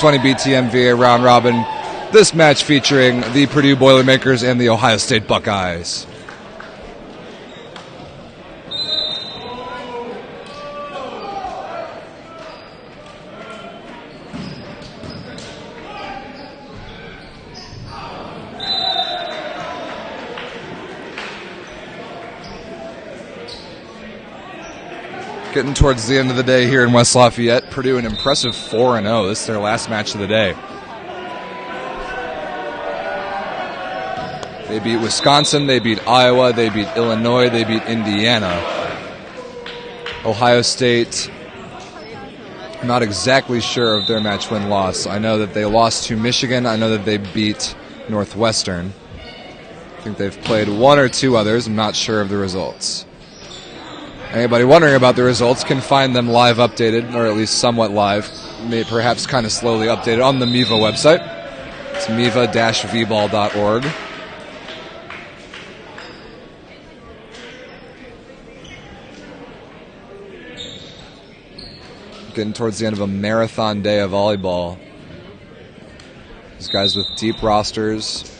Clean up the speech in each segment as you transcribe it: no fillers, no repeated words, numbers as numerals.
20 BTMVA round robin. This match featuring the Purdue Boilermakers and the Ohio State Buckeyes. Getting towards the end of the day here in West Lafayette. Purdue an impressive 4-0. This is their last match of the day. They beat Wisconsin, they beat Iowa, they beat Illinois, they beat Indiana. Ohio State, I'm not exactly sure of their match win-loss. I know that they lost to Michigan. I know that they beat Northwestern. I think they've played one or two others. I'm not sure of the results. Anybody wondering about the results can find them live updated, or at least somewhat live, perhaps kind of slowly updated on the MIVA website. It's miva-vball.org. Getting towards the end of a marathon day of volleyball. These guys with deep rosters,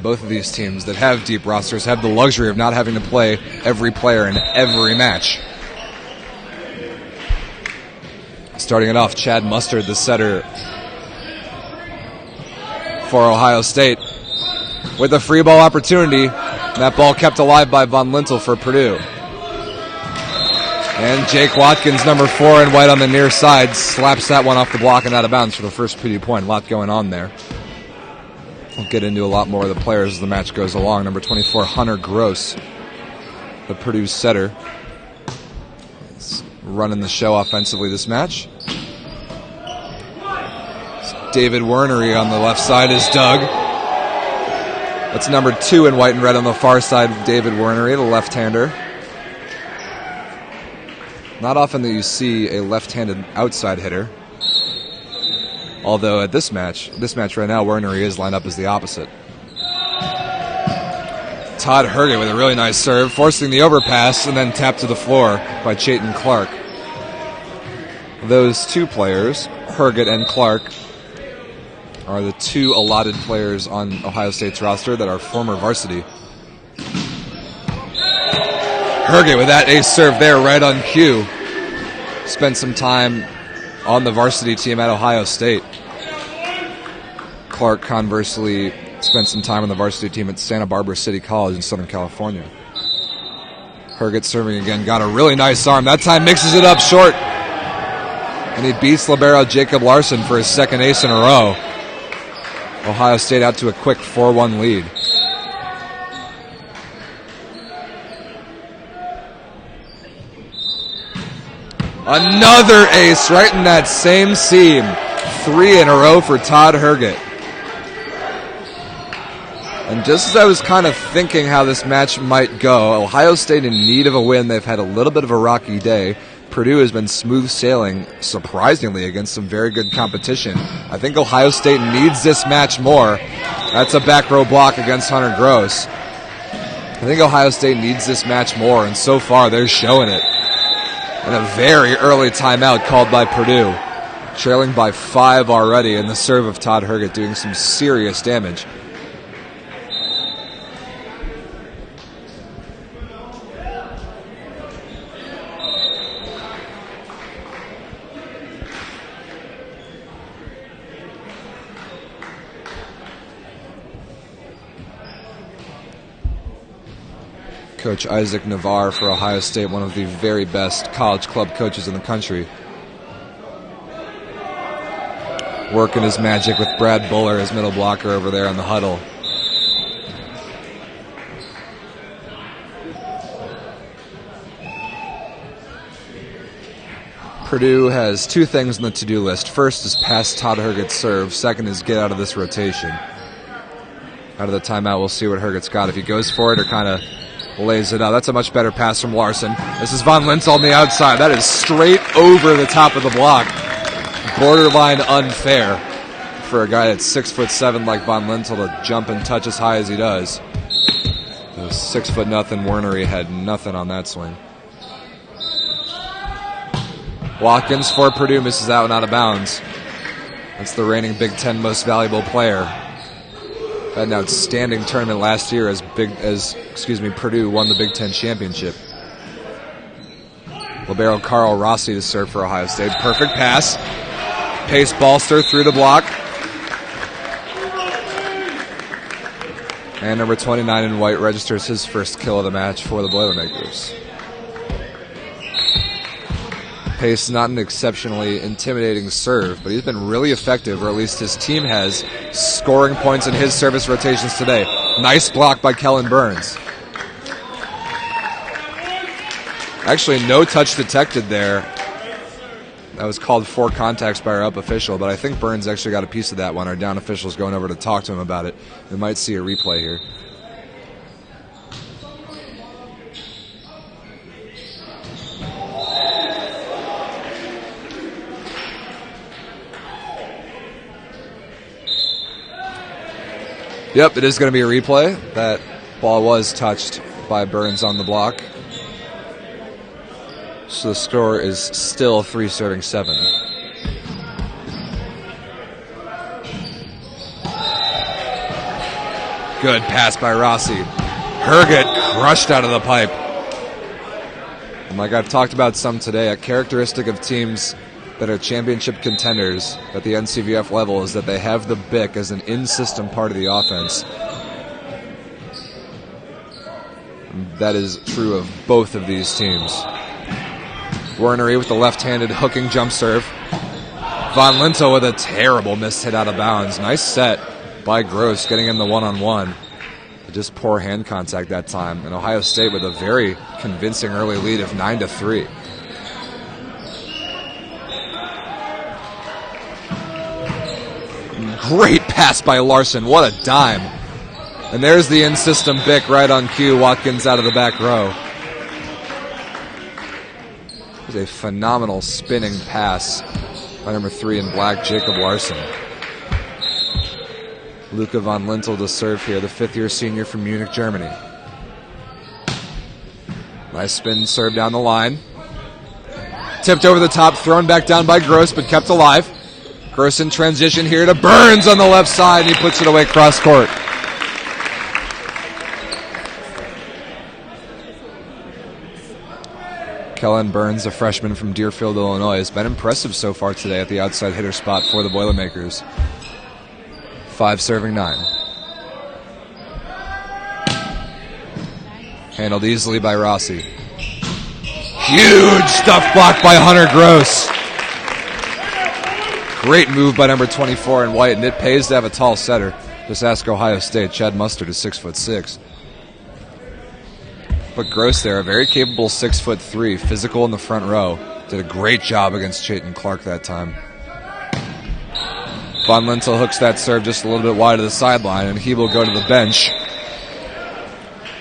both of these teams that have deep rosters have the luxury of not having to play every player in every match. Starting it off, Chad Mustard, the setter for Ohio State, with a free ball opportunity. That ball kept alive by Von Lintel for Purdue. And Jake Watkins, number 4 in white on the near side, slaps that one off the block and out of bounds for the first Purdue point. A lot going on there. We'll get into a lot more of the players as the match goes along. Number 24, Hunter Gross, the Purdue setter, is running the show offensively this match. David Wernery on the left side is Doug. That's number 2 in white and red on the far side, David Wernery, the left-hander. Not often that you see a left-handed outside hitter. Although at this match right now, Wernery is lined up as the opposite. Todd Herget with a really nice serve, forcing the overpass and then tapped to the floor by Chayton Clark. Those two players, Herget and Clark, are the 2 allotted players on Ohio State's roster that are former varsity. Herget with that ace serve there right on cue. Spent some time on the varsity team at Ohio State. Clark, conversely, spent some time on the varsity team at Santa Barbara City College in Southern California. Herget serving again, got a really nice arm. That time mixes it up short. And he beats libero Jacob Larson for his second ace in a row. Ohio State out to a quick 4-1 lead. Another ace right in that same seam. 3 in a row for Todd Herget. And just as I was kind of thinking how this match might go, Ohio State in need of a win. They've had a little bit of a rocky day. Purdue has been smooth sailing, surprisingly, against some very good competition. I think Ohio State needs this match more. That's a back row block against Hunter Gross. I think Ohio State needs this match more, and so far they're showing it. And a very early timeout called by Purdue. Trailing by 5 already, and the serve of Todd Herget doing some serious damage. Coach Isaac Navarre for Ohio State, one of the very best college club coaches in the country. Working his magic with Brad Buller, his middle blocker over there in the huddle. Purdue has 2 things on the to-do list. First is pass Todd Herget's serve. Second is get out of this rotation. Out of the timeout, we'll see what Herget's got. If he goes for it or kind of lays it out. That's a much better pass from Larson. This is Von Lintel on the outside. That is straight over the top of the block. Borderline unfair for a guy that's 6'7" like Von Lintel to jump and touch as high as he does. The 6'0" Wernery had nothing on that swing. Watkins for Purdue misses that one out of bounds. That's the reigning Big Ten most valuable player. Had an outstanding tournament last year as Purdue won the Big Ten championship. Libero Carl Rossi to serve for Ohio State. Perfect pass. Pace Ballster through the block. And number 29 in white registers his first kill of the match for the Boilermakers. Pace, not an exceptionally intimidating serve, but he's been really effective, or at least his team has, scoring points in his service rotations today. Nice block by Kellen Burns. Actually, no touch detected there. That was called 4 contacts by our up official, but I think Burns actually got a piece of that one. Our down official's going over to talk to him about it. We might see a replay here. Yep, it is going to be a replay. That ball was touched by Burns on the block. So the score is still 3-7. Good pass by Rossi. Herget crushed out of the pipe. And like I've talked about some today, a characteristic of teams that are championship contenders at the NCVF level is that they have the BIC as an in-system part of the offense. And that is true of both of these teams. Wernery with the left-handed hooking jump serve. Von Lintel with a terrible missed hit out of bounds. Nice set by Gross, getting in the one-on-one. But just poor hand contact that time. And Ohio State with a very convincing early lead of 9-3. Great pass by Larson. What a dime. And there's the in-system BIC right on cue. Watkins out of the back row. It was a phenomenal spinning pass by number 3 in black, Jacob Larson. Luca von Lintel to serve here, the 5th-year senior from Munich, Germany. Nice spin serve down the line. Tipped over the top, thrown back down by Gross, but kept alive. Gross in transition here to Burns on the left side, and he puts it away cross court. Kellen Burns, a freshman from Deerfield, Illinois, has been impressive so far today at the outside hitter spot for the Boilermakers. 5 serving 9. Handled easily by Rossi. Huge stuff block by Hunter Gross. Great move by number 24 in white, and it pays to have a tall setter. Just ask Ohio State. Chad Mustard is 6'6". But Gross there, a very capable 6'3", physical in the front row. Did a great job against Chayton Clark that time. Von Lintel hooks that serve just a little bit wide of the sideline, and he will go to the bench,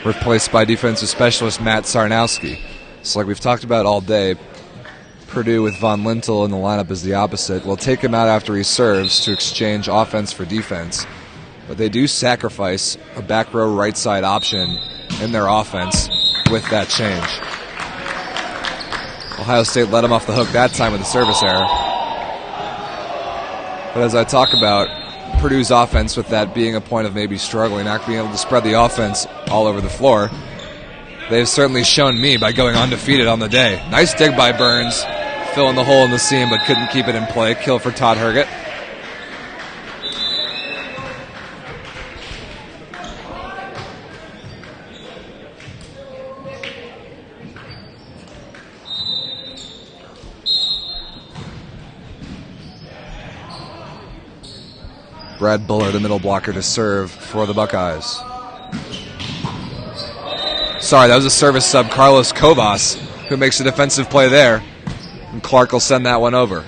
replaced by defensive specialist Matt Sarnowski. So like we've talked about all day, Purdue with Von Lintel in the lineup is the opposite. We'll take him out after he serves to exchange offense for defense. But they do sacrifice a back row right side option in their offense with that change. Ohio State let him off the hook that time with a service error. But as I talk about Purdue's offense, with that being a point of maybe struggling, not being able to spread the offense all over the floor, they've certainly shown me by going undefeated on the day. Nice dig by Burns, filling the hole in the seam, but couldn't keep it in play. Kill for Todd Herget. Brad Buller, the middle blocker, to serve for the Buckeyes. Sorry, that was a service sub, Carlos Kovas, who makes a defensive play there. And Clark will send that one over.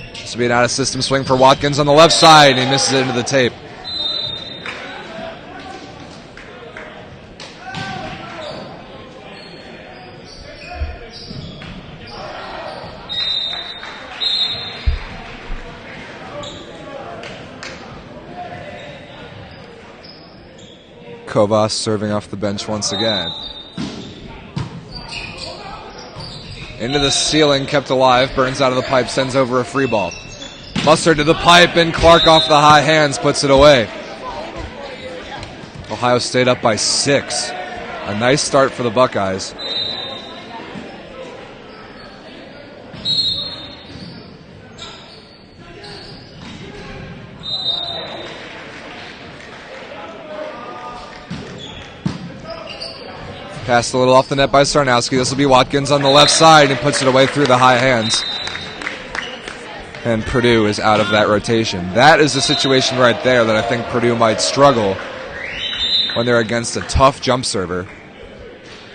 This will be an out-of-system swing for Watkins on the left side, and he misses it into the tape. Kovas serving off the bench once again. Into the ceiling, kept alive. Burns out of the pipe, sends over a free ball. Mustard to the pipe, and Clark off the high hands puts it away. Ohio State up by 6. A nice start for the Buckeyes. Passed a little off the net by Sarnowski. This will be Watkins on the left side, and puts it away through the high hands. And Purdue is out of that rotation. That is the situation right there that I think Purdue might struggle when they're against a tough jump server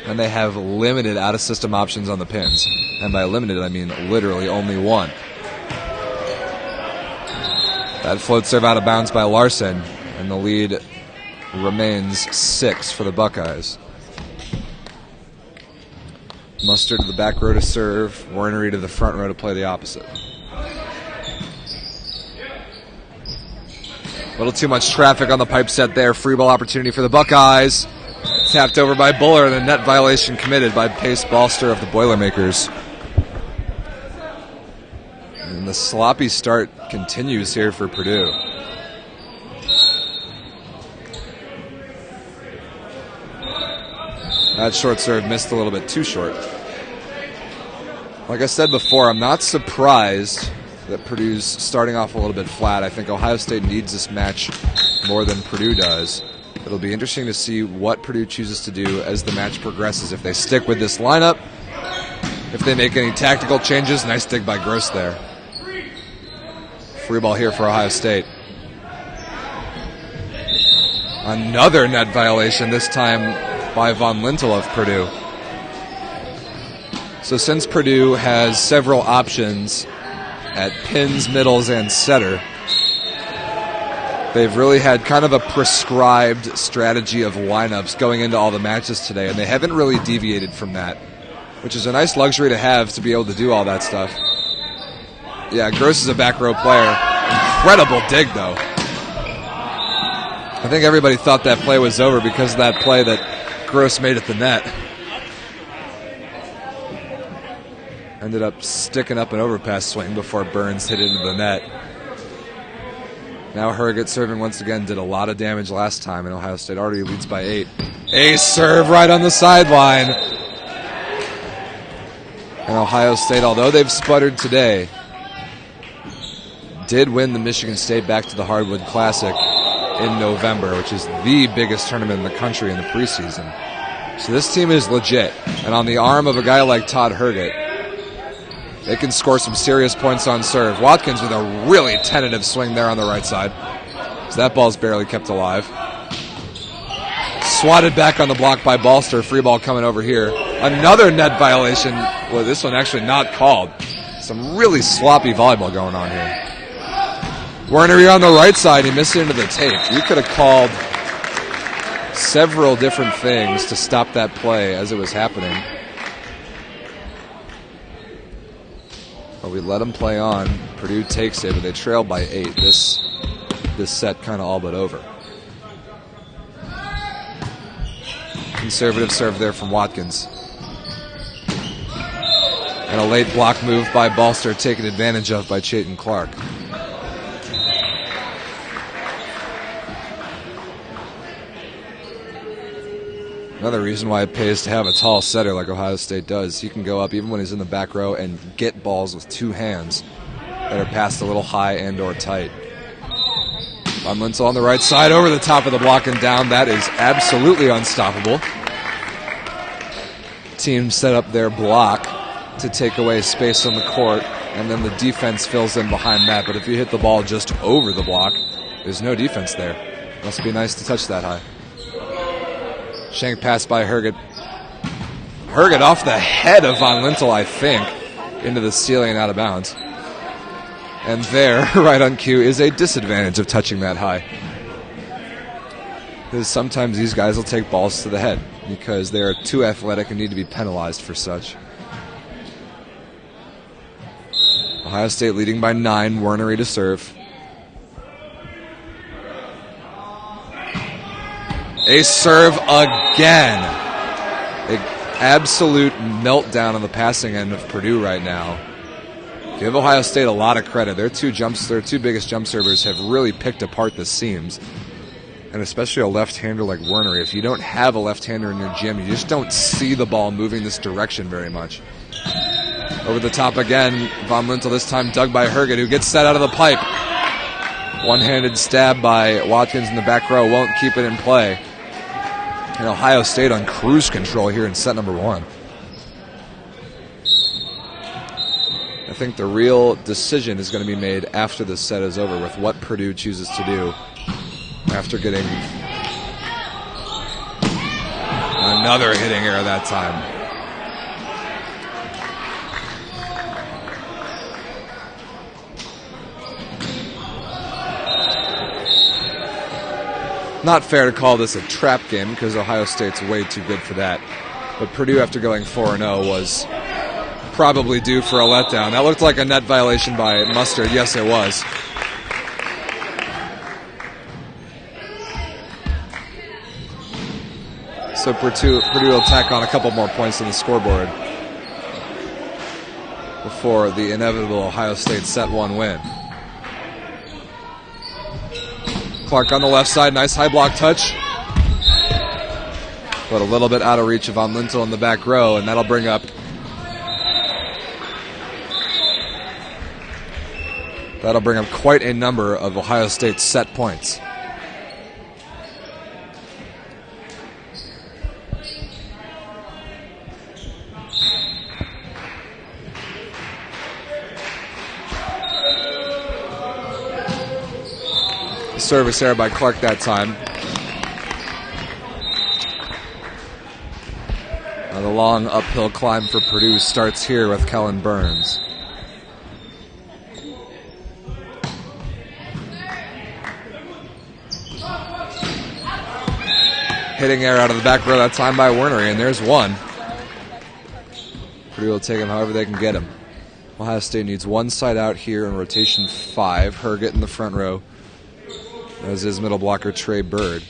and they have limited out-of-system options on the pins. And by limited, I mean literally only one. That float serve out of bounds by Larson, and the lead remains 6 for the Buckeyes. Mustard to the back row to serve. Wernery to the front row to play the opposite. A little too much traffic on the pipe set there. Free ball opportunity for the Buckeyes. Tapped over by Buller, and a net violation committed by Pace Balster of the Boilermakers. And the sloppy start continues here for Purdue. That short serve missed a little bit too short. Like I said before, I'm not surprised that Purdue's starting off a little bit flat. I think Ohio State needs this match more than Purdue does. It'll be interesting to see what Purdue chooses to do as the match progresses. If they stick with this lineup, if they make any tactical changes. Nice dig by Gross there. Free ball here for Ohio State. Another net violation, this time by Von Lintel of Purdue. So since Purdue has several options at pins, middles, and setter, they've really had kind of a prescribed strategy of lineups going into all the matches today, and they haven't really deviated from that, which is a nice luxury to have, to be able to do all that stuff. Yeah, Gross is a back row player. Incredible dig, though. I think everybody thought that play was over because of that play that Gross made at the net. Ended up sticking up an overpass swing before Burns hit it into the net. Now Herget serving once again, did a lot of damage last time, and Ohio State already leads by 8. Ace serve right on the sideline. And Ohio State, although they've sputtered today, did win the Michigan State Back to the Hardwood Classic in November, which is the biggest tournament in the country in the preseason. So this team is legit. And on the arm of a guy like Todd Herget, they can score some serious points on serve. Watkins with a really tentative swing there on the right side. So that ball's barely kept alive. Swatted back on the block by Balster. Free ball coming over here. Another net violation. Well, this one actually not called. Some really sloppy volleyball going on here. Werner on the right side. He missed it into the tape. You could have called several different things to stop that play as it was happening. But we let them play on. Purdue takes it, but they trail by 8. This set kind of all but over. Conservative serve there from Watkins. And a late block move by Balster, taken advantage of by Chayton Clark. Another reason why it pays to have a tall setter like Ohio State does. He can go up even when he's in the back row and get balls with 2 hands that are passed a little high and or tight. Von Lintel on the right side, over the top of the block and down. That is absolutely unstoppable. Team set up their block to take away space on the court, and then the defense fills in behind that. But if you hit the ball just over the block, there's no defense there. Must be nice to touch that high. Shank pass by Herget. Herget off the head of Von Lintel, I think, into the ceiling and out of bounds. And there, right on cue, is a disadvantage of touching that high. Because sometimes these guys will take balls to the head because they are too athletic and need to be penalized for such. Ohio State leading by 9, Wernery to serve. Ace serve again. An absolute meltdown on the passing end of Purdue right now. Give Ohio State a lot of credit. Their two biggest jump servers have really picked apart the seams. And especially a left-hander like Werner. If you don't have a left-hander in your gym, you just don't see the ball moving this direction very much. Over the top again, Von Lintel this time dug by Herget, who gets set out of the pipe. One-handed stab by Watkins in the back row won't keep it in play. And Ohio State on cruise control here in set number 1. I think the real decision is going to be made after this set is over with what Purdue chooses to do after getting another hitting error that time. Not fair to call this a trap game because Ohio State's way too good for that. But Purdue, after going 4-0, was probably due for a letdown. That looked like a net violation by Mustard. Yes, it was. So Purdue will tack on a couple more points on the scoreboard before the inevitable Ohio State set 1 win. Clark on the left side, nice high block touch. But a little bit out of reach of Von Lintel in the back row, and that'll bring up quite a number of Ohio State set points. Service error by Clark that time. Now the long uphill climb for Purdue starts here with Kellen Burns. Hitting error out of the back row that time by Werner, and there's one. Purdue will take him however they can get him. Ohio State needs one side out here in rotation 5. Herget in the front row. As his middle blocker, Trey Bird.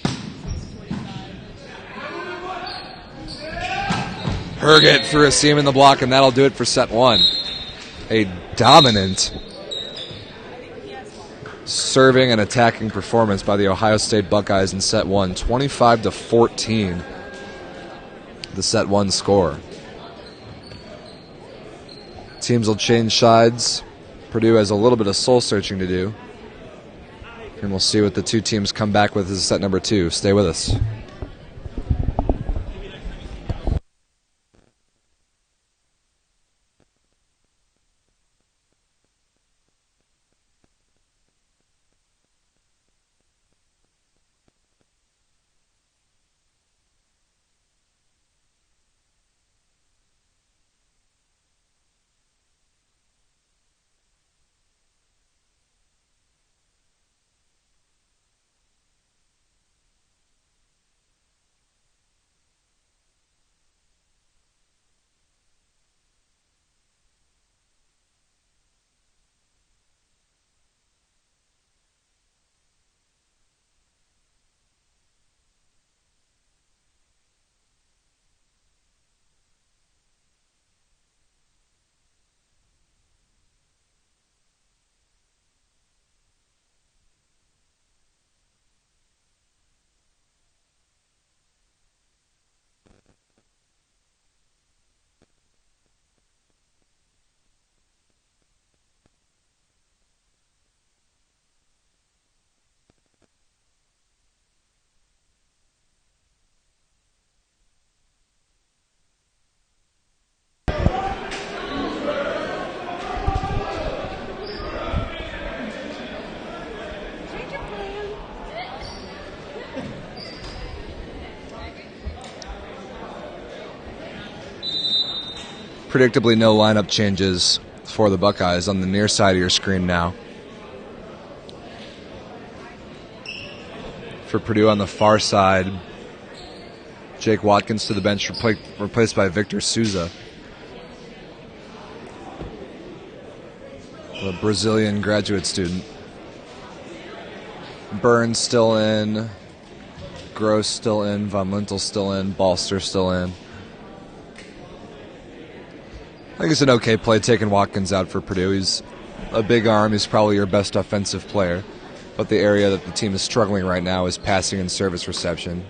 Herget threw a seam in the block, and that'll do it for set 1. A dominant serving and attacking performance by the Ohio State Buckeyes in set 1. 25-14, the set 1 score. Teams will change sides. Purdue has a little bit of soul searching to do. And we'll see what the two teams come back with as set number 2. Stay with us. Predictably, no lineup changes for the Buckeyes on the near side of your screen now. For Purdue on the far side, Jake Watkins to the bench, replaced by Victor Souza, a Brazilian graduate student. Burns still in, Gross still in, Von Lintel still in, Balster still in. think it's an okay play taking Watkins out for Purdue. He's a big arm. He's probably your best offensive player. But the area that the team is struggling right now is passing and service reception.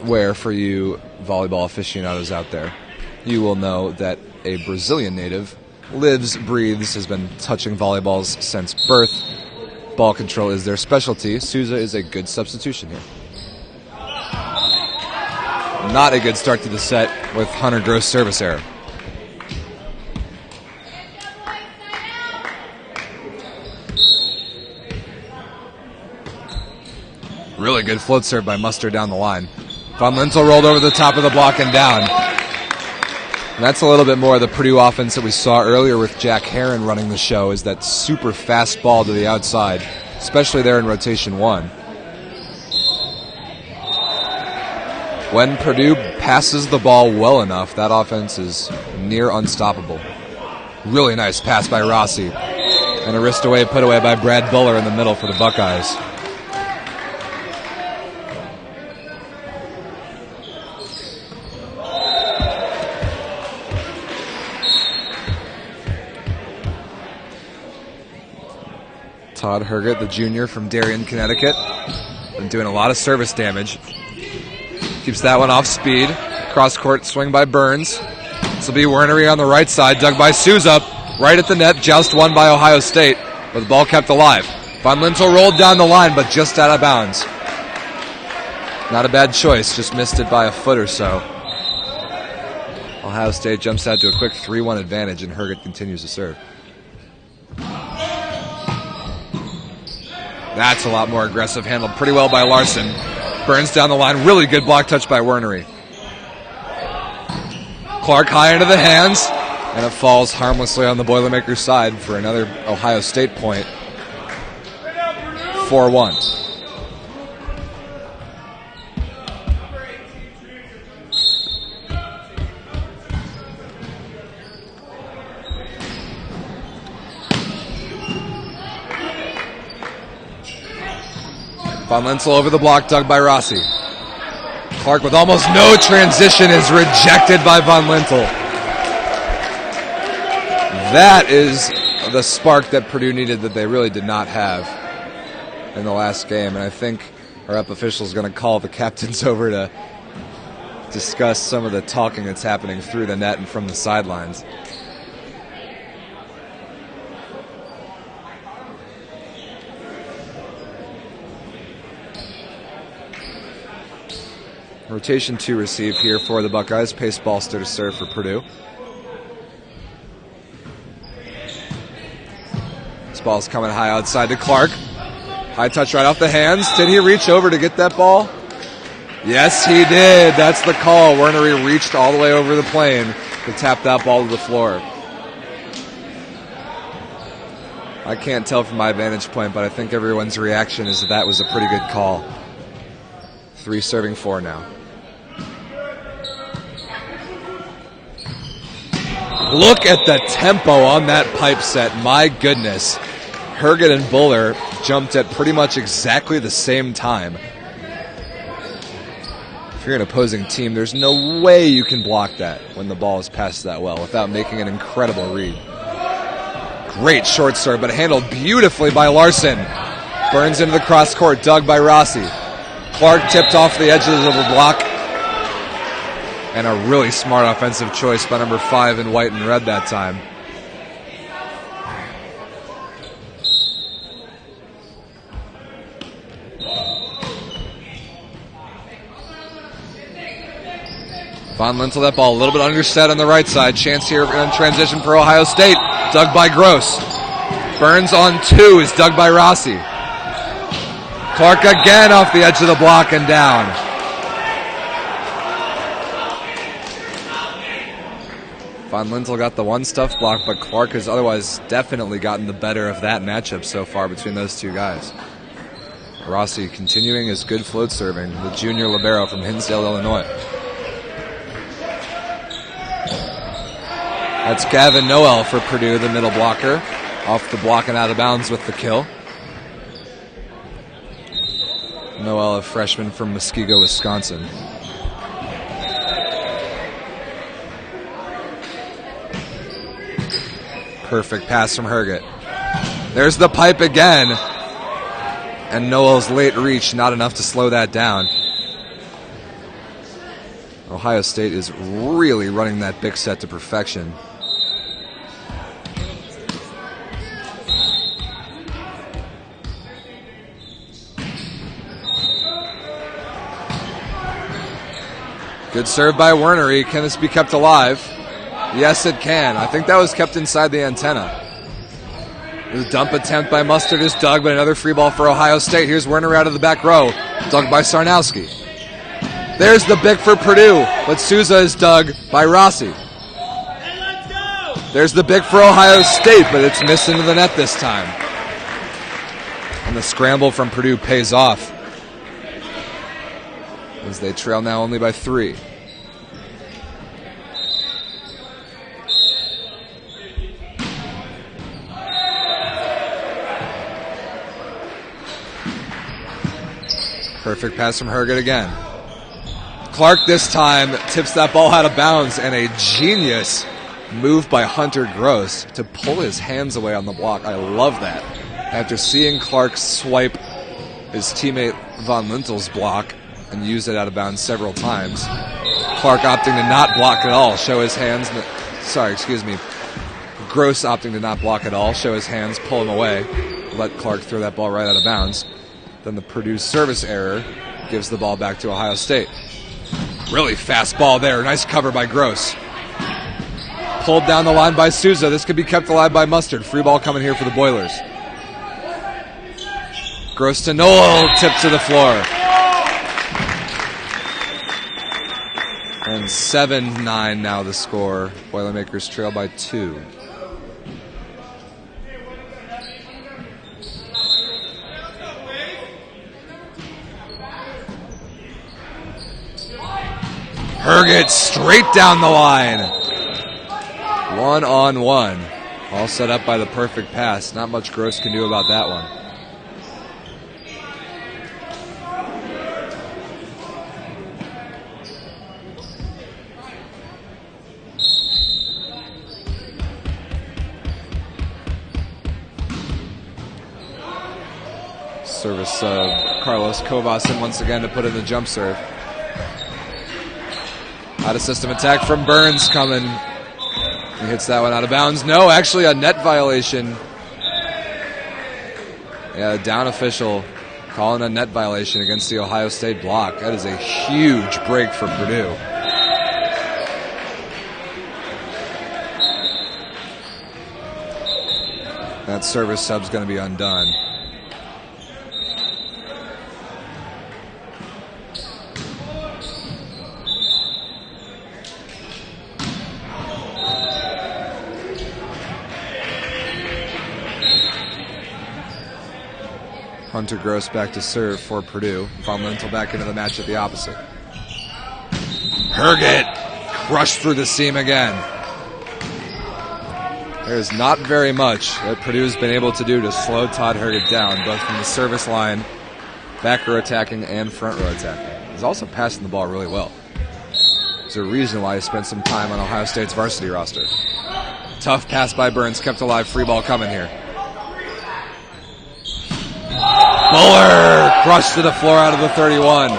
Where, for you volleyball aficionados out there, you will know that a Brazilian native lives, breathes, has been touching volleyballs since birth. Ball control is their specialty. Souza is a good substitution here. Not a good start to the set with Hunter Gross service error. Really good float serve by Muster down the line. Von Lintel rolled over the top of the block and down. And that's a little bit more of the Purdue offense that we saw earlier with Jack Heron running the show, is that super fast ball to the outside, especially there in rotation 1. When Purdue passes the ball well enough, that offense is near unstoppable. Really nice pass by Rossi. And a wrist away, put away by Brad Buller in the middle for the Buckeyes. Todd Herget, the junior from Darien, Connecticut. Been doing a lot of service damage. Keeps that one off speed. Cross-court swing by Burns. This will be Wernery on the right side, dug by Souza. Right at the net, joust won by Ohio State, but the ball kept alive. Von Lintel rolled down the line, but just out of bounds. Not a bad choice, just missed it by a foot or so. Ohio State jumps out to a quick 3-1 advantage, and Herget continues to serve. That's a lot more aggressive, handled pretty well by Larson. Burns down the line, really good block touch by Wernery. Clark high into the hands, and it falls harmlessly on the Boilermakers side for another Ohio State point. 4-1. Von Lintel over the block, dug by Rossi. Clark with almost no transition is rejected by Von Lintel. That is the spark that Purdue needed that they really did not have in the last game. And I think our rep official is going to call the captains over to discuss some of the talking that's happening through the net and from the sidelines. Rotation 2 receive here for the Buckeyes. Pace ball still to serve for Purdue. This ball's coming high outside to Clark. High touch right off the hands. Did he reach over to get that ball? Yes, he did. That's the call. Wernery reached all the way over the plane to tap that ball to the floor. I can't tell from my vantage point, but I think everyone's reaction is that was a pretty good call. 3 serving 4 now. Look at the tempo on that pipe set. My goodness. Herget and Buller jumped at pretty much exactly the same time. If you're an opposing team, there's no way you can block that when the ball is passed that well without making an incredible read. Great short serve, but handled beautifully by Larson. Burns into the cross court, dug by Rossi. Clark tipped off the edges of the block. And a really smart offensive choice by number 5 in white and red that time. Von Lintel, that ball a little bit underset on the right side. Chance here in transition for Ohio State. Dug by Gross. Burns on 2 is dug by Rossi. Clark again off the edge of the block and down. Von Lintel got the one stuff block, but Clark has otherwise definitely gotten the better of that matchup so far between those two guys. Rossi continuing his good float serving, the junior libero from Hinsdale, Illinois. That's Gavin Noel for Purdue, the middle blocker. Off the block and out of bounds with the kill. Noel, a freshman from Muskego, Wisconsin. Perfect pass from Herget. There's the pipe again. And Noel's late reach, not enough to slow that down. Ohio State is really running that big set to perfection. Good serve by Wernery. Can this be kept alive? Yes, it can. I think that was kept inside the antenna. The dump attempt by Mustard is dug, but another free ball for Ohio State. Here's Werner out of the back row. Dug by Sarnowski. There's the big for Purdue, but Souza is dug by Rossi. There's the big for Ohio State, but it's missed into the net this time. And the scramble from Purdue pays off, as they trail now only by 3. Perfect pass from Herget again. Clark this time tips that ball out of bounds, and a genius move by Hunter Gross to pull his hands away on the block. I love that. After seeing Clark swipe his teammate Von Lintel's block and use it out of bounds several times, Clark opting to not block at all, show his hands. Gross opting to not block at all, show his hands, pull him away, let Clark throw that ball right out of bounds. Then the Purdue service error gives the ball back to Ohio State. Really fast ball there. Nice cover by Gross. Pulled down the line by Souza. This could be kept alive by Mustard. Free ball coming here for the Boilers. Gross to Noel. Tip to the floor. And 7-9 now the score. Boilermakers trail by 2. Herget straight down the line. 1-on-1. All set up by the perfect pass. Not much Gross can do about that one. Service Carlos Kovas in once again to put in the jump serve. Out of system attack from Burns coming. He hits that one out of bounds. No, actually a net violation. Yeah, down official calling a net violation against the Ohio State block. That is a huge break for Purdue. That service sub's going to be undone. Hunter Gross back to serve for Purdue. Von Lintel back into the match at the opposite. Herget crushed through the seam again. There's not very much that Purdue's been able to do to slow Todd Herget down, both from the service line, back row attacking, and front row attacking. He's also passing the ball really well. There's a reason why he spent some time on Ohio State's varsity roster. Tough pass by Burns, kept alive, free ball coming here. Muller crushed to the floor out of the 31.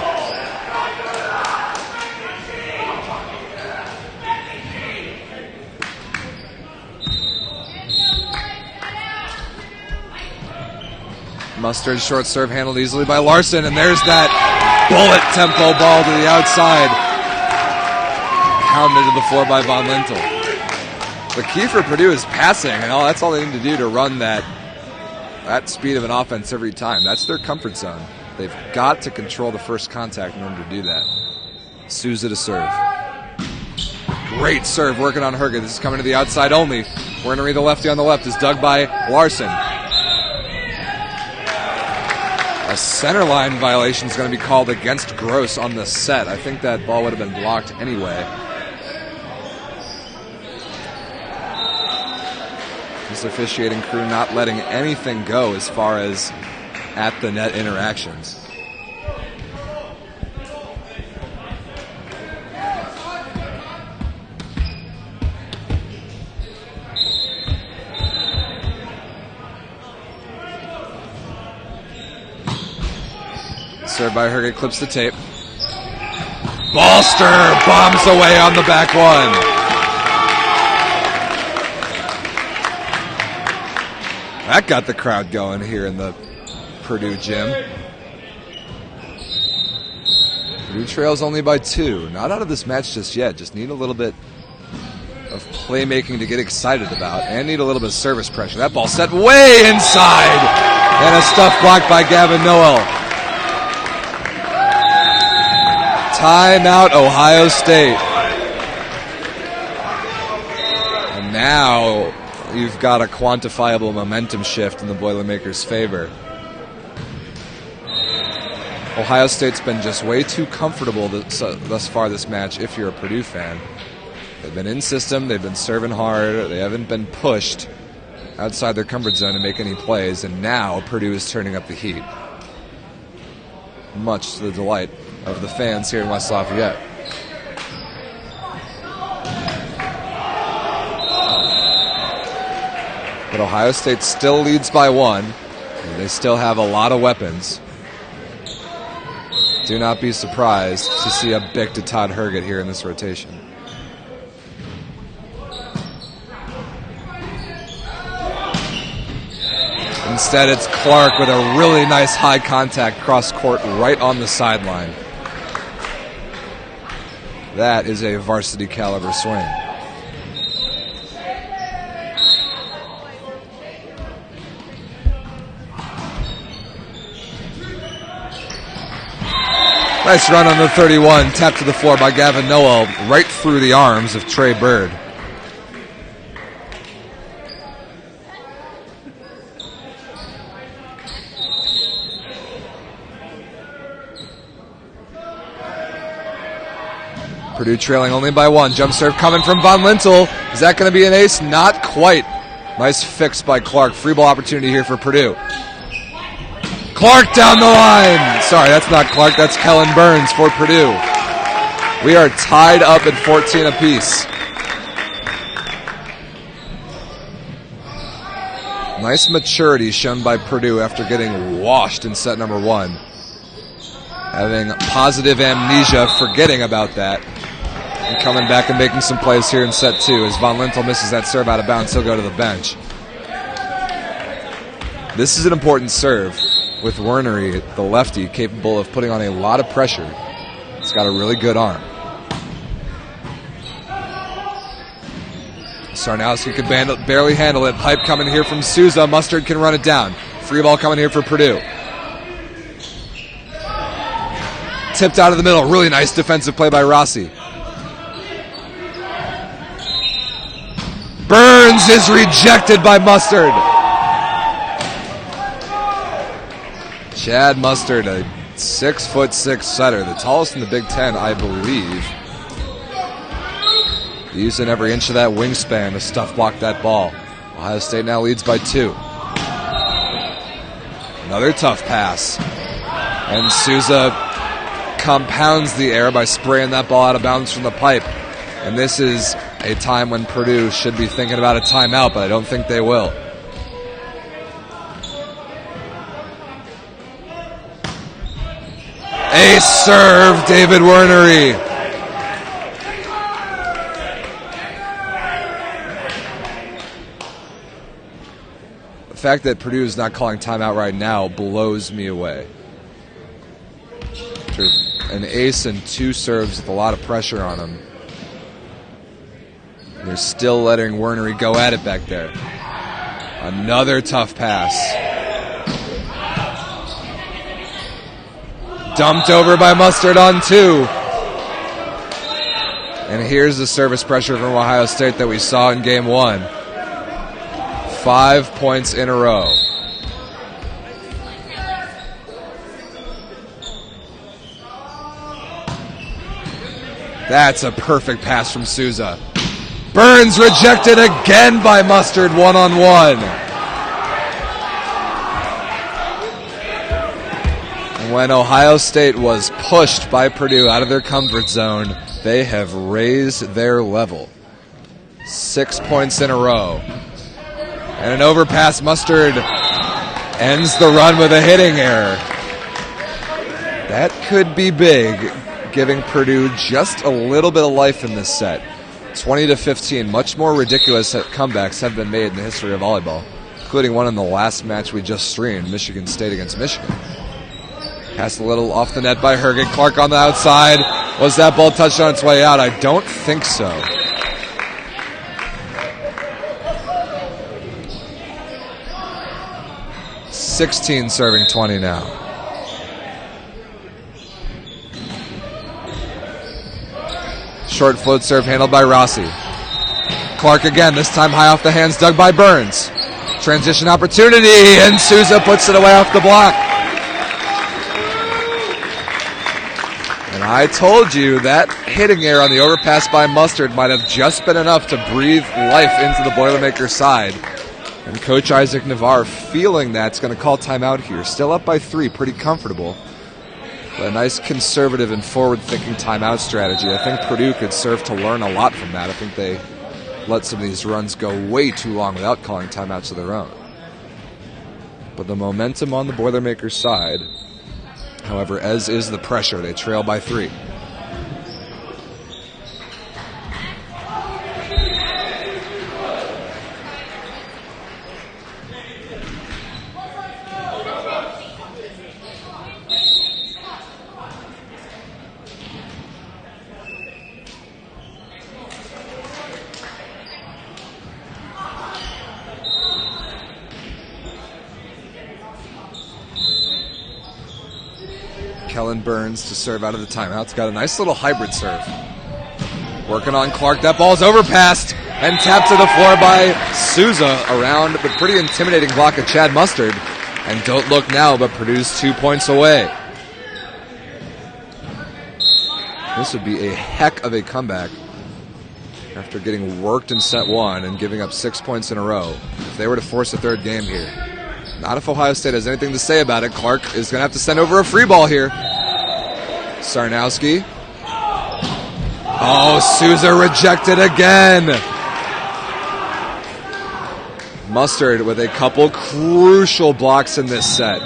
Mustard short serve handled easily by Larson, and there's that bullet tempo ball to the outside. Pounded to the floor by Von Lintel. The key for Purdue is passing, and that's all they need to do to run that speed of an offense every time. That's their comfort zone. They've got to control the first contact in order to do that. Souza to serve. Great serve working on Herget. This is coming to the outside only. Wernery, the lefty on the left, is dug by Larson. A center line violation is going to be called against Gross on the set. I think that ball would have been blocked anyway. This officiating crew not letting anything go as far as at the net interactions. Served by Herget, clips the tape. Balster bombs away on the back one. That got the crowd going here in the Purdue gym. Purdue trails only by 2. Not out of this match just yet. Just need a little bit of playmaking to get excited about, and need a little bit of service pressure. That ball set way inside, and a stuff blocked by Gavin Noel. Timeout, Ohio State. And now you've got a quantifiable momentum shift in the Boilermakers' favor. Ohio State's been just way too comfortable thus far this match if you're a Purdue fan. They've been in system, they've been serving hard, they haven't been pushed outside their comfort zone to make any plays, and now Purdue is turning up the heat. Much to the delight of the fans here in West Lafayette. But Ohio State still leads by 1, and they still have a lot of weapons. Do not be surprised to see a bick to Todd Herget here in this rotation. Instead, it's Clark with a really nice high contact cross court right on the sideline. That is a varsity caliber swing. Nice run on the 31, tapped to the floor by Gavin Noel, right through the arms of Trey Bird. Purdue trailing only by 1. Jump serve coming from Von Lintel. Is that going to be an ace? Not quite. Nice fix by Clark. Free ball opportunity here for Purdue. Clark down the line. Sorry, that's not Clark. That's Kellen Burns for Purdue. We are tied up at 14 apiece. Nice maturity shown by Purdue after getting washed in set number 1. Having positive amnesia, forgetting about that. And coming back and making some plays here in set 2. As Von Lintel misses that serve out of bounds, he'll go to the bench. This is an important serve with Wernery, the lefty, capable of putting on a lot of pressure. It's got a really good arm. Sarnowski could barely handle it. Pipe coming here from Souza. Mustard can run it down. Free ball coming here for Purdue. Tipped out of the middle. Really nice defensive play by Rossi. Burns is rejected by Mustard. Chad Mustard, a 6'6" setter, the tallest in the Big Ten, I believe. Using every inch of that wingspan to stuff block that ball. Ohio State now leads by 2. Another tough pass. And Souza compounds the error by spraying that ball out of bounds from the pipe. And this is a time when Purdue should be thinking about a timeout, but I don't think they will. Ace serve, David Wernery. The fact that Purdue is not calling timeout right now blows me away. After an ace and 2 serves with a lot of pressure on them, they're still letting Wernery go at it back there. Another tough pass. Dumped over by Mustard on 2. And here's the service pressure from Ohio State that we saw in game 1. 5 points in a row. That's a perfect pass from Souza. Burns rejected again by Mustard, 1-on-1. When Ohio State was pushed by Purdue out of their comfort zone, they have raised their level. 6 points in a row. And an overpass. Mustard ends the run with a hitting error. That could be big, giving Purdue just a little bit of life in this set. 20-15, much more ridiculous comebacks have been made in the history of volleyball, including one in the last match we just streamed, Michigan State against Michigan. Passed a little off the net by Hergen. Clark on the outside. Was that ball touched on its way out? I don't think so. (16) serving 20 now. Short float serve handled by Rossi. Clark again, this time high off the hands, dug by Burns. Transition opportunity, and Souza puts it away off the block. And I told you that hitting error on the overpass by Mustard might have just been enough to breathe life into the Boilermakers side. And Coach Isaac Navarre, feeling that's going to call timeout here. Still up by 3, pretty comfortable. But a nice conservative and forward-thinking timeout strategy. I think Purdue could serve to learn a lot from that. I think they let some of these runs go way too long without calling timeouts of their own. But the momentum on the Boilermakers side, however, as is the pressure, they trail by 3. Kellen Burns to serve out of the timeout. It's got a nice little hybrid serve. Working on Clark. That ball's overpassed and tapped to the floor by Souza around the pretty intimidating block of Chad Mustard. And don't look now, but Purdue's 2 points away. This would be a heck of a comeback after getting worked in set 1 and giving up 6 points in a row if they were to force a third game here. Not if Ohio State has anything to say about it. Clark is going to have to send over a free ball here. Sarnowski. Oh, Souza rejected again. Mustard with a couple crucial blocks in this set.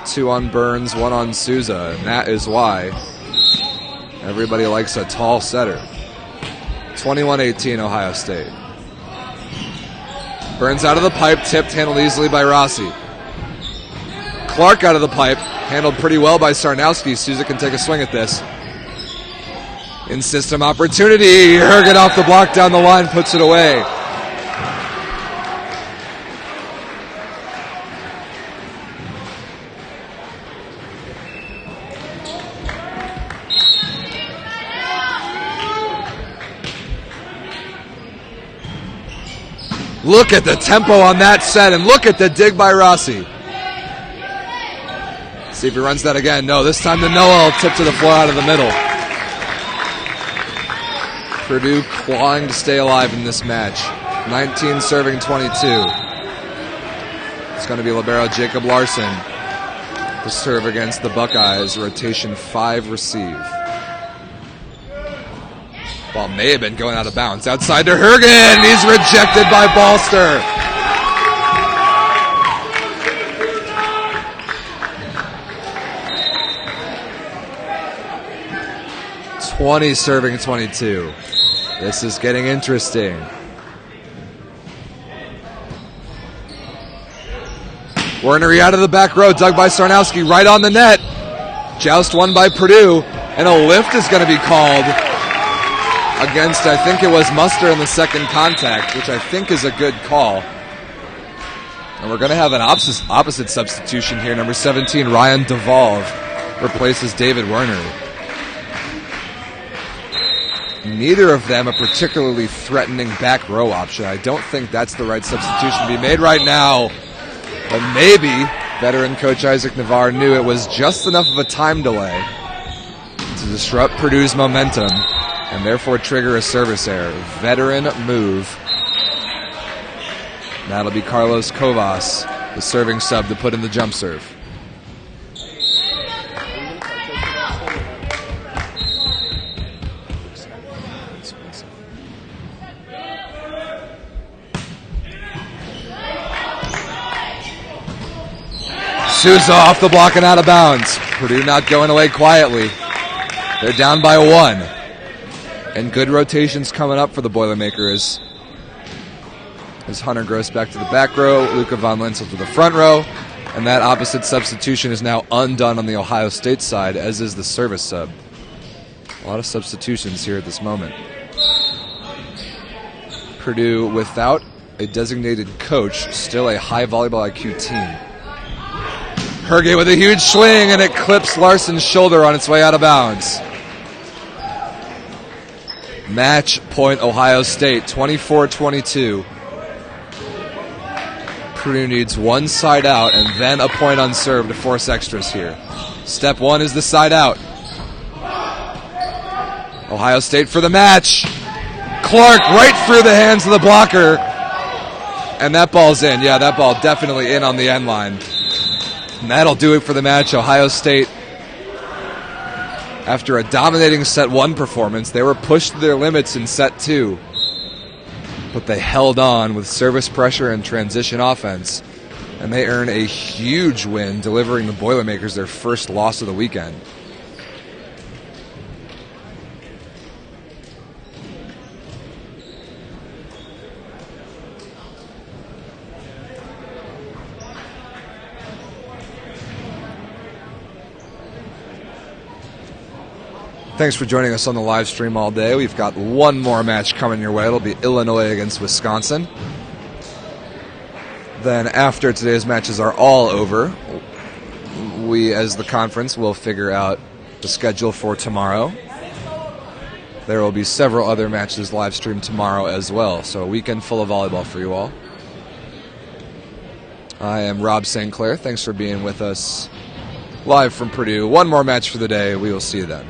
2 on Burns, 1 on Souza, and that is why everybody likes a tall setter. 21-18 Ohio State. Burns out of the pipe, tipped, handled easily by Rossi. Clark out of the pipe, handled pretty well by Sarnowski. Souza can take a swing at this. In-system opportunity. Hergen off the block down the line, puts it away. Look at the tempo on that set, and look at the dig by Rossi. See if he runs that again. No, this time to Noel, tip to the floor out of the middle. Purdue clawing to stay alive in this match. 19 serving 22. It's going to be libero Jacob Larson to serve against the Buckeyes. Rotation 5 receive. Ball may have been going out of bounds. Outside to Hergen. He's rejected by Balster. (20 serving 22). This is getting interesting. Wernery out of the back row, dug by Sarnowski, right on the net. Joust won by Purdue, and a lift is going to be called against, I think it was Muster in the second contact, which I think is a good call. And we're going to have an opposite substitution here. Number 17, Ryan Devolve, replaces David Wernery. Neither of them a particularly threatening back row option. I don't think that's the right substitution to be made right now. But maybe veteran coach Isaac Navarre knew it was just enough of a time delay to disrupt Purdue's momentum and therefore trigger a service error. Veteran move. That'll be Carlos Covas, the serving sub, to put in the jump serve. Souza off the block and out of bounds. Purdue not going away quietly. They're down by 1. And good rotations coming up for the Boilermakers. As Hunter Gross back to the back row, Luca von Linsel to the front row. And that opposite substitution is now undone on the Ohio State side, as is the service sub. A lot of substitutions here at this moment. Purdue without a designated coach, still a high volleyball IQ team. Herge with a huge swing, and it clips Larson's shoulder on its way out of bounds. Match point Ohio State, 24-22. Purdue needs one side out and then a point on serve to force extras here. Step 1 is the side out. Ohio State for the match. Clark right through the hands of the blocker. And that ball's in. Yeah, that ball definitely in on the end line. And that'll do it for the match. Ohio State, after a dominating set 1 performance, they were pushed to their limits in set 2. But they held on with service pressure and transition offense. And they earn a huge win, delivering the Boilermakers their first loss of the weekend. Thanks for joining us on the live stream all day. We've got one more match coming your way. It'll be Illinois against Wisconsin. Then after today's matches are all over, we as the conference will figure out the schedule for tomorrow. There will be several other matches live streamed tomorrow as well. So a weekend full of volleyball for you all. I am Rob St. Clair. Thanks for being with us live from Purdue. One more match for the day. We will see you then.